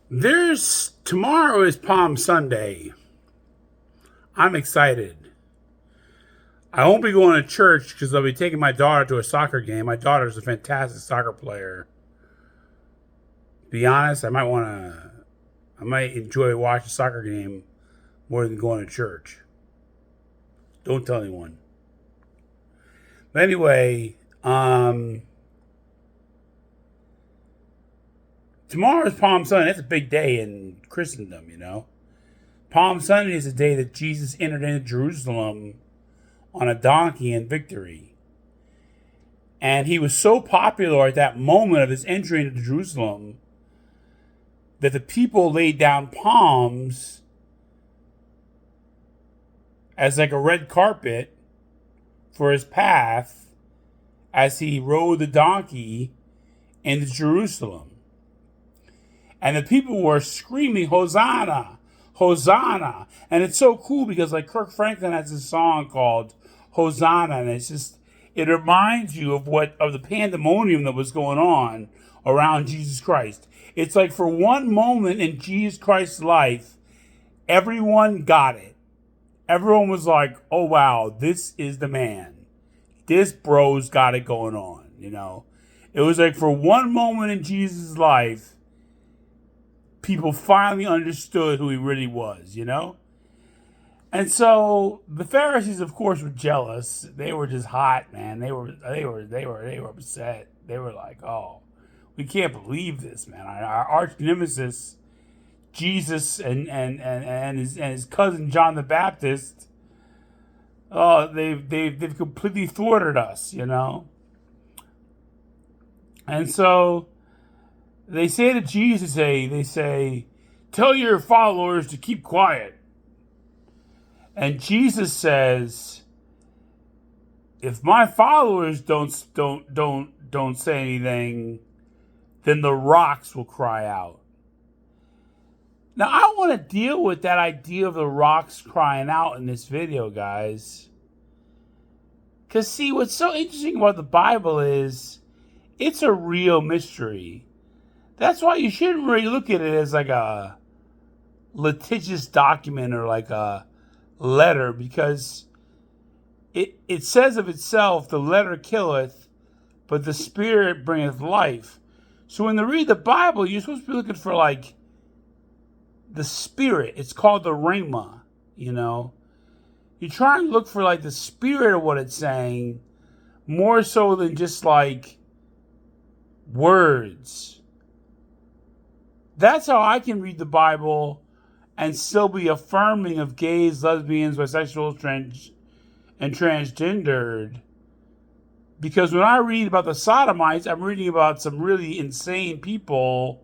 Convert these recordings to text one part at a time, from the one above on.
Tomorrow is Palm Sunday. I'm excited. I won't be going to church because I'll be taking my daughter to a soccer game. My daughter's a fantastic soccer player. Be honest, I might enjoy watching a soccer game more than going to church. Don't tell anyone. But anyway, tomorrow is Palm Sunday. That's a big day in Christendom, you know. Palm Sunday is the day that Jesus entered into Jerusalem on a donkey in victory. And he was so popular at that moment of his entry into Jerusalem that the people laid down palms as like a red carpet for his path as he rode the donkey into Jerusalem. And the people were screaming, Hosanna, Hosanna. And it's so cool because like Kirk Franklin has a song called Hosanna, and it reminds you of the pandemonium that was going on around Jesus Christ. It's like for one moment in Jesus Christ's life, everyone got it. Everyone was like, oh wow, this is the man. This bro's got it going on, you know. It was like for one moment in Jesus' life, people finally understood who he really was, you know? And so the Pharisees, of course, were jealous. They were just hot, man. They were upset. They were like, "Oh, we can't believe this, man. Our arch nemesis, Jesus, and his cousin John the Baptist. Oh, they've completely thwarted us, you know." And so they say to Jesus, they say, "Tell your followers to keep quiet." And Jesus says, if my followers don't say anything, then the rocks will cry out. Now I want to deal with that idea of the rocks crying out in this video, guys. Because see, what's so interesting about the Bible is it's a real mystery. That's why you shouldn't really look at it as like a litigious document or like a letter, because it says of itself, the letter killeth, but the spirit bringeth life. So when you read the Bible, you're supposed to be looking for like the spirit. It's called the rhema, you know. You try and look for like the spirit of what it's saying, more so than just like words. That's how I can read the Bible and still be affirming of gays, lesbians, bisexuals, and transgendered. Because when I read about the sodomites, I'm reading about some really insane people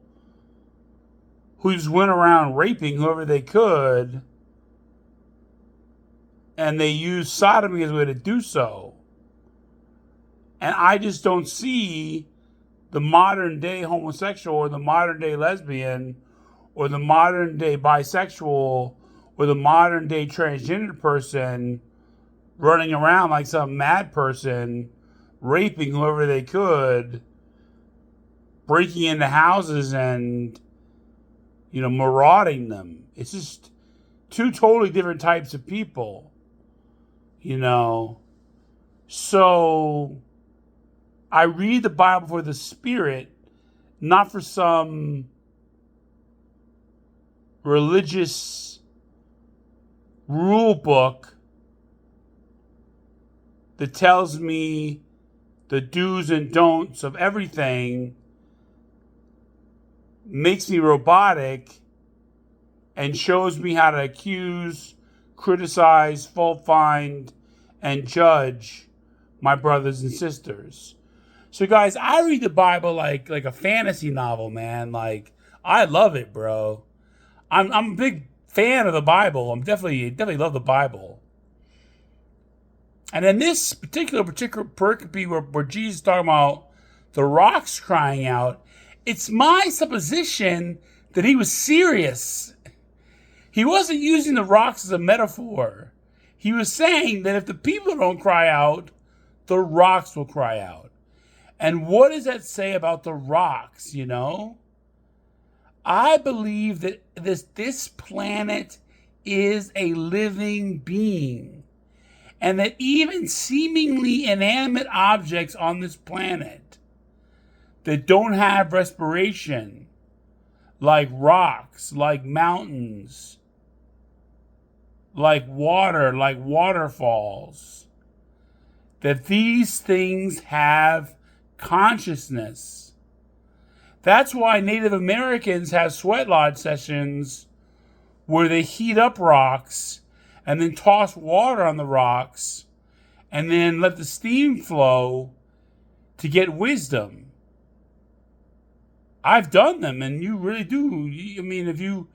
who just went around raping whoever they could, and they used sodomy as a way to do so. And I just don't see the modern day homosexual or the modern day lesbian or the modern day bisexual or the modern day transgender person running around like some mad person, raping whoever they could, breaking into houses and, you know, marauding them. It's just two totally different types of people, you know. So I read the Bible for the spirit, not for some religious rule book that tells me the do's and don'ts of everything, makes me robotic, and shows me how to accuse, criticize, fault find, and judge my brothers and sisters. So guys, I read the Bible like a fantasy novel, man. Like, I love it, bro. I'm a big fan of the Bible. I'm definitely love the Bible. And in this particular pericope where Jesus is talking about the rocks crying out, it's my supposition that he was serious. He wasn't using the rocks as a metaphor. He was saying that if the people don't cry out, the rocks will cry out. And what does that say about the rocks, you know? I believe that this planet is a living being, and that even seemingly inanimate objects on this planet that don't have respiration, like rocks, like mountains, like water, like waterfalls, that these things have consciousness. That's why Native Americans have sweat lodge sessions where they heat up rocks and then toss water on the rocks and then let the steam flow to get wisdom. I've done them, and you really do. I mean, if you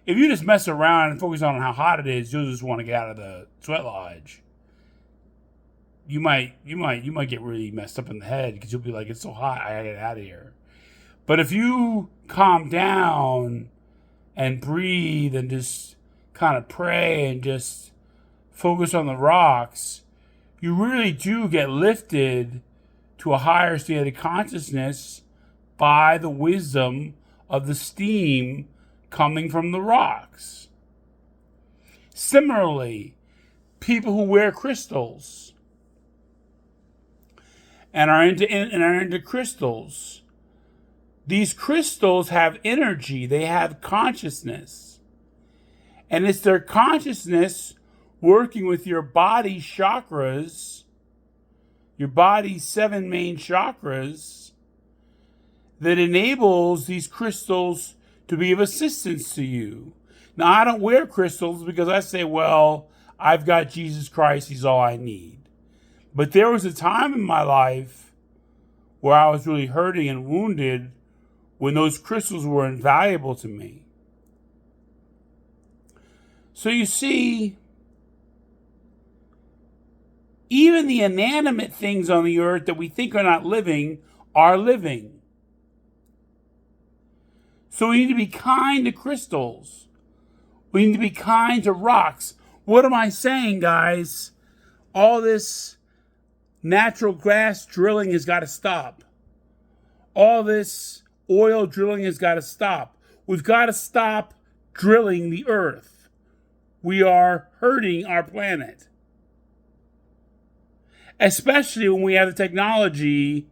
just mess around and focus on how hot it is, you'll just want to get out of the sweat lodge. You might get really messed up in the head because you'll be like, it's so hot, I gotta get out of here. But if you calm down and breathe and just kind of pray and just focus on the rocks, you really do get lifted to a higher state of consciousness by the wisdom of the steam coming from the rocks. Similarly, people who wear crystals and are into crystals, these crystals have energy, they have consciousness. And it's their consciousness working with your body's chakras, your body's 7 main chakras, that enables these crystals to be of assistance to you. Now, I don't wear crystals because I say, well, I've got Jesus Christ, he's all I need. But there was a time in my life where I was really hurting and wounded when those crystals were invaluable to me. So you see, even the inanimate things on the earth that we think are not living are living. So we need to be kind to crystals. We need to be kind to rocks. What am I saying, guys? All this natural gas drilling has got to stop. All this oil drilling has got to stop. We've got to stop drilling the earth. We are hurting our planet. Especially when we have the technology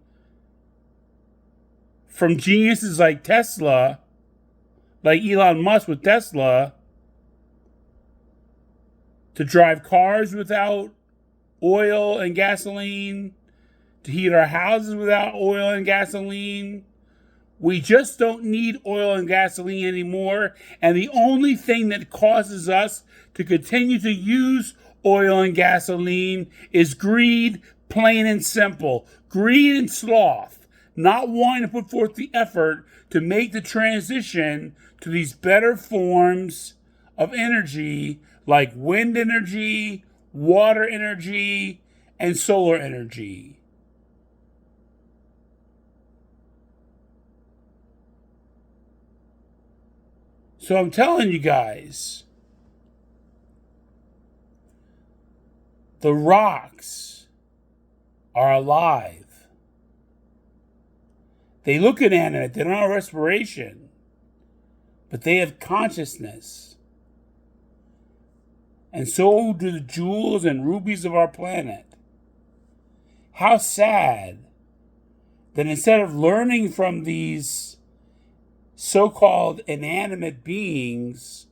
from geniuses like Tesla, like Elon Musk with Tesla, to drive cars without oil and gasoline, to heat our houses without oil and gasoline. We just don't need oil and gasoline anymore. And the only thing that causes us to continue to use oil and gasoline is greed, plain and simple. Greed and sloth, not wanting to put forth the effort to make the transition to these better forms of energy like wind energy, water energy, and solar energy. So I'm telling you guys, the rocks are alive. They look inanimate, they don't have respiration, but they have consciousness. And so do the jewels and rubies of our planet. How sad that instead of learning from these so-called inanimate beings,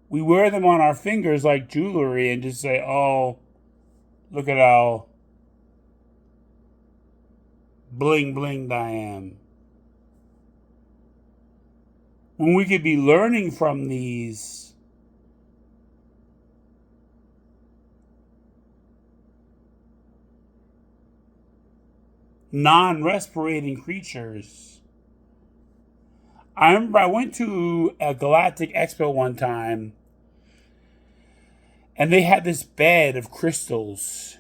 we wear them on our fingers like jewelry and just say, oh, look at how bling blinged I am. When we could be learning from these non-respirating creatures. I remember I went to a Galactic Expo one time, and they had this bed of crystals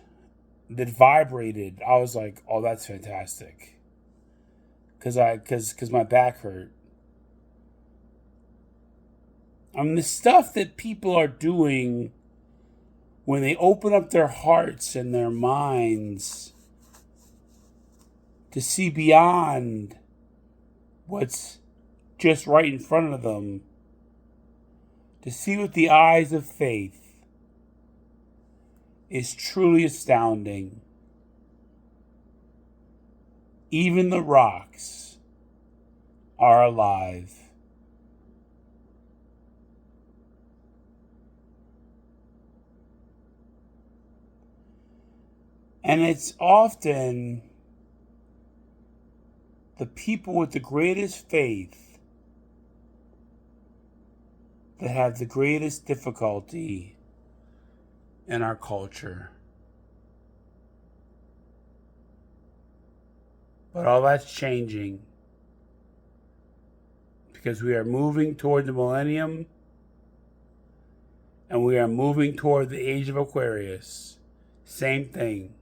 that vibrated. I was like, oh, that's fantastic. Because my back hurt. I mean, the stuff that people are doing when they open up their hearts and their minds to see beyond what's just right in front of them, to see with the eyes of faith, is truly astounding. Even the rocks are alive. And it's often the people with the greatest faith that have the greatest difficulty in our culture. But all that's changing because we are moving toward the millennium and we are moving toward the age of Aquarius. Same thing.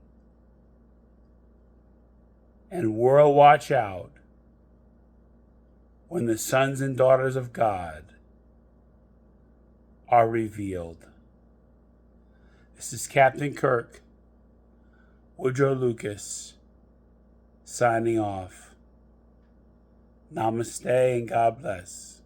And world, watch out when the sons and daughters of God are revealed. This is Captain Kirk Woodrow Lucas signing off. Namaste and God bless.